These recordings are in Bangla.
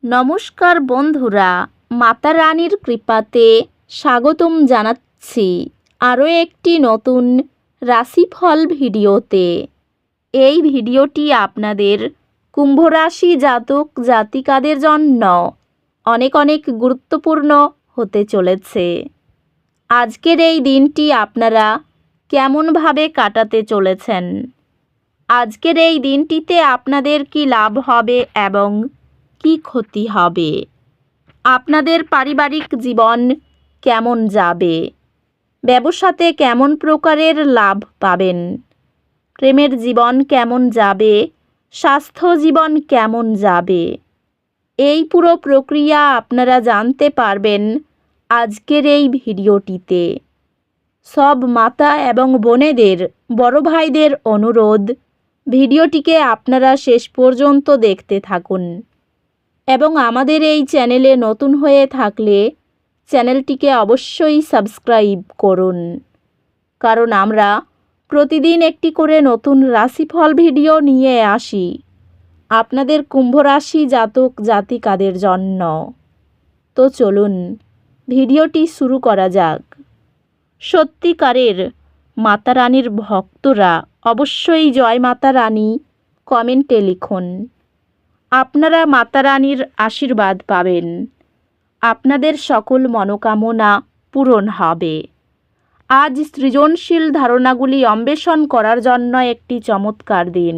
নমস্কার বন্ধুরা, মাতা রানীর কৃপাতে স্বাগতম জানাচ্ছি আরও একটি নতুন রাশিফল ভিডিওতে। এই ভিডিওটি আপনাদের কুম্ভ রাশি জাতক জাতিকাদের জন্য অনেক অনেক গুরুত্বপূর্ণ হতে চলেছে। আজকের এই দিনটি আপনারা কেমনভাবে কাটাতে চলেছেন, আজকের এই দিনটিতে আপনাদের কি লাভ হবে এবং কি ক্ষতি হবে, আপনাদের পারিবারিক জীবন কেমন যাবে, ব্যবসাতে কেমন প্রকারের লাভ পাবেন, প্রেমের জীবন কেমন যাবে, স্বাস্থ্য জীবন কেমন যাবে, এই পুরো প্রক্রিয়া আপনারা জানতে পারবেন আজকের এই ভিডিওটিতে। সব মাতা এবং বোনেদের, বড় ভাইদের অনুরোধ, ভিডিওটিকে আপনারা শেষ পর্যন্ত দেখতে থাকুন এবং আমাদের এই চ্যানেলে নতুন হয়ে থাকলে চ্যানেলটিকে অবশ্যই সাবস্ক্রাইব করুন, কারণ আমরা প্রতিদিন একটি করে নতুন রাশিফল ভিডিও নিয়ে আসি আপনাদের কুম্ভ রাশি জাতক জাতিকাদের জন্য। তো চলুন ভিডিওটি শুরু করা যাক। সত্যিকারের মাতা রানীর ভক্তরা অবশ্যই জয় মাতা রানী কমেন্টে লিখুন। আপনারা মাতা রানীর আশীর্বাদ পাবেন, আপনাদের সকল মনোকামনা পূরণ হবে। আজ সৃজনশীল ধারণাগুলি অন্বেষণ করার জন্য একটি চমৎকার দিন।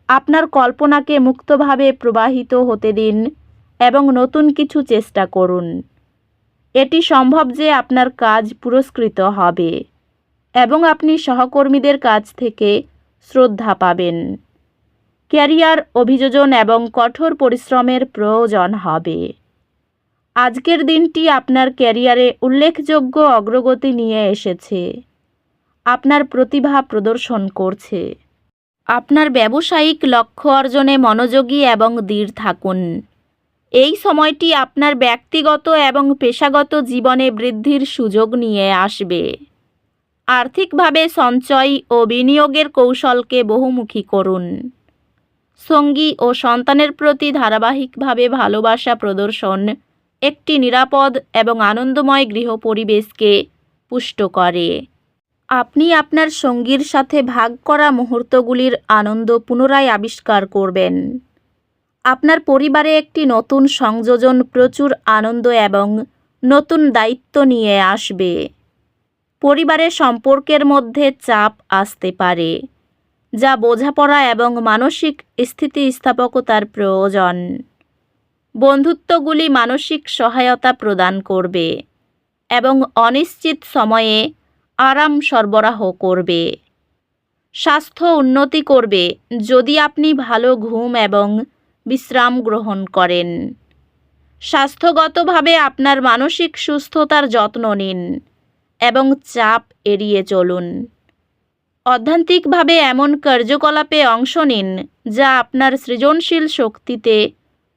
আপনার কল্পনাকে মুক্তভাবে প্রবাহিত হতে দিন এবং নতুন কিছু চেষ্টা করুন। এটি সম্ভব যে আপনার কাজ পুরস্কৃত হবে এবং আপনি সহকর্মীদের কাছ থেকে শ্রদ্ধা পাবেন। ক্যারিয়ার অভিযোজন এবং কঠোর পরিশ্রমের প্রয়োজন হবে। আজকের দিনটি আপনার ক্যারিয়ারে উল্লেখযোগ্য অগ্রগতি নিয়ে এসেছে, আপনার প্রতিভা প্রদর্শন করছে। আপনার ব্যবসায়িক লক্ষ্য অর্জনে মনোযোগী এবং দৃঢ় থাকুন। এই সময়টি আপনার ব্যক্তিগত এবং পেশাগত জীবনে বৃদ্ধির সুযোগ নিয়ে আসবে। আর্থিকভাবে সঞ্চয় ও বিনিয়োগের কৌশলকে বহুমুখী করুন। সঙ্গী ও সন্তানের প্রতি ধারাবাহিকভাবে ভালোবাসা প্রদর্শন একটি নিরাপদ এবং আনন্দময় গৃহ পরিবেশকে পুষ্ট করে। আপনি আপনার সঙ্গীর সাথে ভাগ করা মুহূর্তগুলির আনন্দ পুনরায় আবিষ্কার করবেন। আপনার পরিবারে একটি নতুন সংযোজন প্রচুর আনন্দ এবং নতুন দায়িত্ব নিয়ে আসবে। পরিবারের সম্পর্কের মধ্যে চাপ আসতে পারে, যা বোঝাপড়া এবং মানসিক স্থিতিস্থাপকতার প্রয়োজন। বন্ধুত্বগুলি মানসিক সহায়তা প্রদান করবে এবং অনিশ্চিত সময়ে আরাম সরবরাহ করবে। স্বাস্থ্য উন্নতি করবে যদি আপনি ভালো ঘুম এবং বিশ্রাম গ্রহণ করেন। স্বাস্থ্যগতভাবে আপনার মানসিক সুস্থতার যত্ন নিন এবং চাপ এড়িয়ে চলুন। অধ্যাত্মিকভাবে এমন কার্যকলাপে অংশ নিন যা আপনার সৃজনশীল শক্তিতে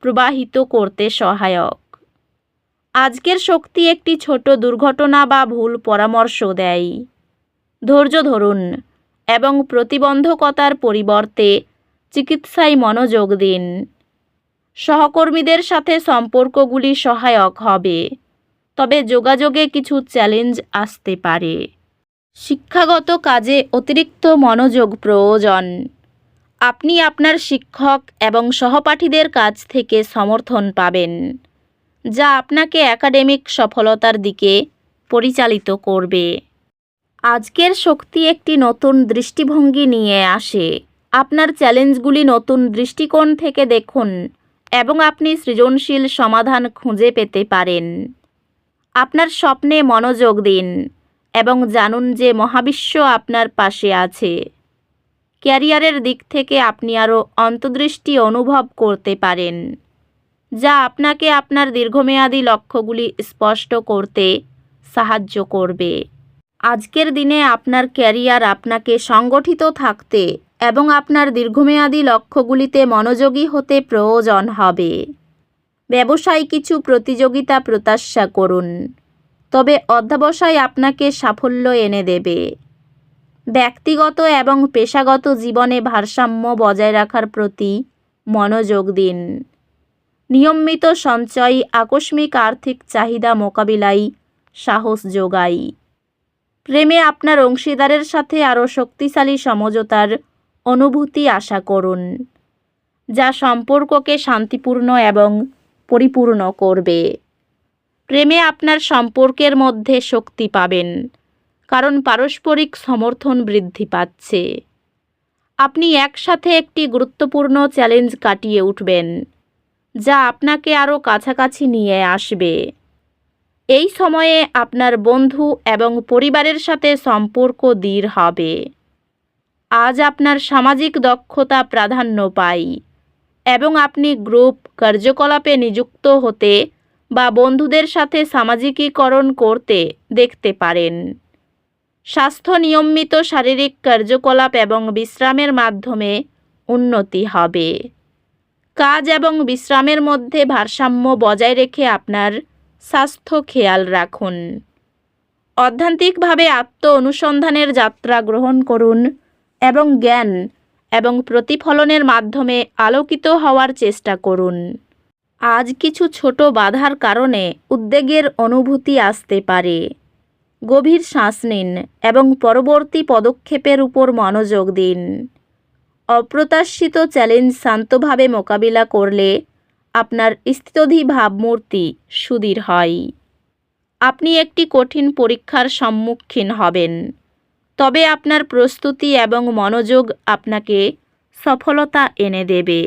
প্রবাহিত করতে সহায়ক। আজকের শক্তি একটি ছোট দুর্ঘটনা বা ভুল পরামর্শ দেয়। ধৈর্য ধরুন এবং প্রতিবন্ধকতার পরিবর্তে চিকিৎসায় মনোযোগ দিন। সহকর্মীদের সাথে সম্পর্কগুলি সহায়ক হবে, তবে যোগাযোগে কিছু চ্যালেঞ্জ আসতে পারে। শিক্ষাগত কাজে অতিরিক্ত মনোযোগ প্রয়োজন। আপনি আপনার শিক্ষক এবং সহপাঠীদের কাছ থেকে সমর্থন পাবেন, যা আপনাকে একাডেমিক সফলতার দিকে পরিচালিত করবে। আজকের শক্তি একটি নতুন দৃষ্টিভঙ্গি নিয়ে আসে। আপনার চ্যালেঞ্জগুলি নতুন দৃষ্টিকোণ থেকে দেখুন এবং আপনি সৃজনশীল সমাধান খুঁজে পেতে পারেন। আপনার স্বপ্নে মনোযোগ দিন এবং জানুন যে মহাবিশ্ব আপনার পাশে আছে। ক্যারিয়ারের দিক থেকে আপনি আরও অন্তর্দৃষ্টি অনুভব করতে পারেন, যা আপনাকে আপনার দীর্ঘমেয়াদী লক্ষ্যগুলি স্পষ্ট করতে সাহায্য করবে। আজকের দিনে আপনার ক্যারিয়ার আপনাকে সংগঠিত থাকতে এবং আপনার দীর্ঘমেয়াদী লক্ষ্যগুলিতে মনোযোগী হতে প্রয়োজন হবে। ব্যবসায় কিছু প্রতিযোগিতা প্রত্যাশা করুন, তবে অধ্যবসায় আপনাকে সাফল্য এনে দেবে। ব্যক্তিগত এবং পেশাগত জীবনে ভারসাম্য বজায় রাখার প্রতি মনোযোগ দিন। নিয়মিত সঞ্চয় আকস্মিক আর্থিক চাহিদা মোকাবিলায় সাহস যোগায়। প্রেমে আপনার অংশীদারের সাথে আরও শক্তিশালী সমঝোতার অনুভূতি আশা করুন, যা সম্পর্ককে শান্তিপূর্ণ এবং পরিপূর্ণ করবে। প্রেমে আপনার সম্পর্কের মধ্যে শক্তি পাবেন, কারণ পারস্পরিক সমর্থন বৃদ্ধি পাচ্ছে। আপনি একসাথে একটি গুরুত্বপূর্ণ চ্যালেঞ্জ কাটিয়ে উঠবেন, যা আপনাকে আরও কাছাকাছি নিয়ে আসবে। এই সময়ে আপনার বন্ধু এবং পরিবারের সাথে সম্পর্ক দৃঢ় হবে। আজ আপনার সামাজিক দক্ষতা প্রাধান্য পায় এবং আপনি গ্রুপ কার্যকলাপে নিযুক্ত হতে বা বন্ধুদের সাথে সামাজিকীকরণ করতে দেখতে পারেন। স্বাস্থ্য নিয়মিত শারীরিক কার্যকলাপ এবং বিশ্রামের মাধ্যমে উন্নতি হবে। কাজ এবং বিশ্রামের মধ্যে ভারসাম্য বজায় রেখে আপনার স্বাস্থ্য খেয়াল রাখুন। অধ্যাত্মিকভাবে আত্ম অনুসন্ধানের যাত্রা গ্রহণ করুন এবং জ্ঞান এবং প্রতিফলনের মাধ্যমে আলোকিত হওয়ার চেষ্টা করুন। আজ কিছু ছোট বাধার কারণে উদ্বেগের অনুভূতি আসতে পারে। গভীর শ্বাস নিন এবং পরবর্তী পদক্ষেপের উপর মনোযোগ দিন। অপ্রত্যাশিত চ্যালেঞ্জ শান্তভাবে মোকাবিলা করলে আপনার স্থিতধী ভাবমূর্তি সুদৃঢ় হয়। আপনি একটি কঠিন পরীক্ষার সম্মুখীন হবেন, তবে আপনার প্রস্তুতি এবং মনোযোগ আপনাকে সফলতা এনে দেবে।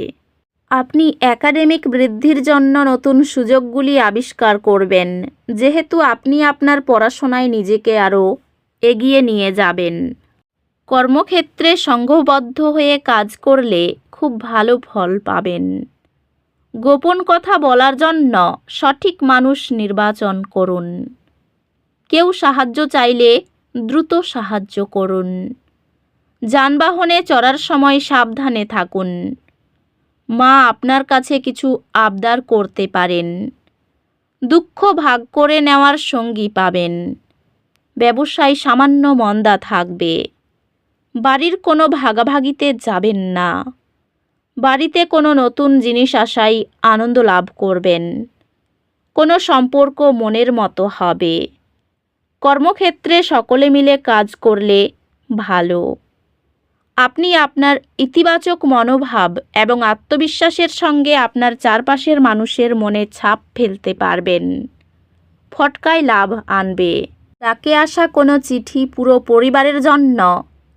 আপনি একাডেমিক বৃদ্ধির জন্য নতুন সুযোগগুলি আবিষ্কার করবেন, যেহেতু আপনি আপনার পড়াশোনায় নিজেকে আরও এগিয়ে নিয়ে যাবেন। কর্মক্ষেত্রে সংঘবদ্ধ হয়ে কাজ করলে খুব ভালো ফল পাবেন। গোপন কথা বলার জন্য সঠিক মানুষ নির্বাচন করুন। কেউ সাহায্য চাইলে দ্রুত সাহায্য করুন। যানবাহনে চড়ার সময় সাবধানে থাকুন। মা আপনার কাছে কিছু আবদার করতে পারেন। দুঃখ ভাগ করে নেওয়ার সঙ্গী পাবেন। ব্যবসায় সামান্য মন্দা থাকবে। বাড়ির কোনো ভাগাভাগিতে যাবেন না। বাড়িতে কোনো নতুন জিনিস আসায় আনন্দ লাভ করবেন। কোনো সম্পর্ক মনের মতো হবে। কর্মক্ষেত্রে সকলে মিলে কাজ করলে ভালো। আপনি আপনার ইতিবাচক মনোভাব এবং আত্মবিশ্বাসের সঙ্গে আপনার চারপাশের মানুষের মনে ছাপ ফেলতে পারবেন। ফটকায় লাভ আনবে। ডাকে আসা কোনো চিঠি পুরো পরিবারের জন্য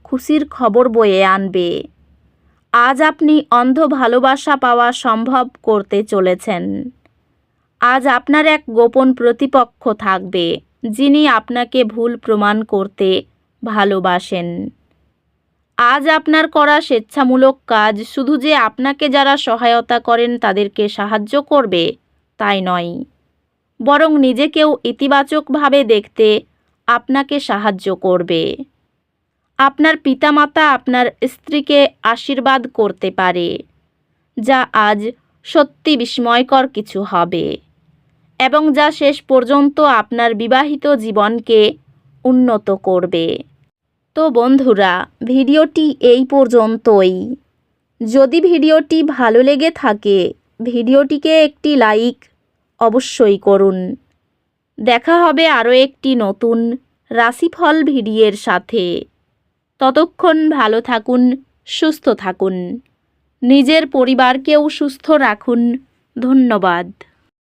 খুশির খবর বয়ে আনবে। আজ আপনি অন্ধ ভালোবাসা পাওয়া সম্ভব করতে চলেছেন। আজ আপনার এক গোপন প্রতিপক্ষ থাকবে, যিনি আপনাকে ভুল প্রমাণ করতে ভালোবাসেন। আজ আপনার করা স্বেচ্ছামূলক কাজ শুধু যে আপনাকে যারা সহায়তা করেন তাদেরকে সাহায্য করবে তাই নয়, বরং নিজেকেও ইতিবাচকভাবে দেখতে আপনাকে সাহায্য করবে। আপনার পিতামাতা আপনার স্ত্রীকে আশীর্বাদ করতে পারে, যা আজ সত্যি বিস্ময়কর কিছু হবে এবং যা শেষ পর্যন্ত আপনার বিবাহিত জীবনকে উন্নত করবে। তো বন্ধুরা, ভিডিওটি এই পর্যন্তই। যদি ভিডিওটি ভালো লেগে থাকে ভিডিওটিকে একটি লাইক অবশ্যই করুন। দেখা হবে আরও একটি নতুন রাশিফল ভিডিওর সাথে। ততক্ষণ ভালো থাকুন, সুস্থ থাকুন, নিজের পরিবারকেও সুস্থ রাখুন। ধন্যবাদ।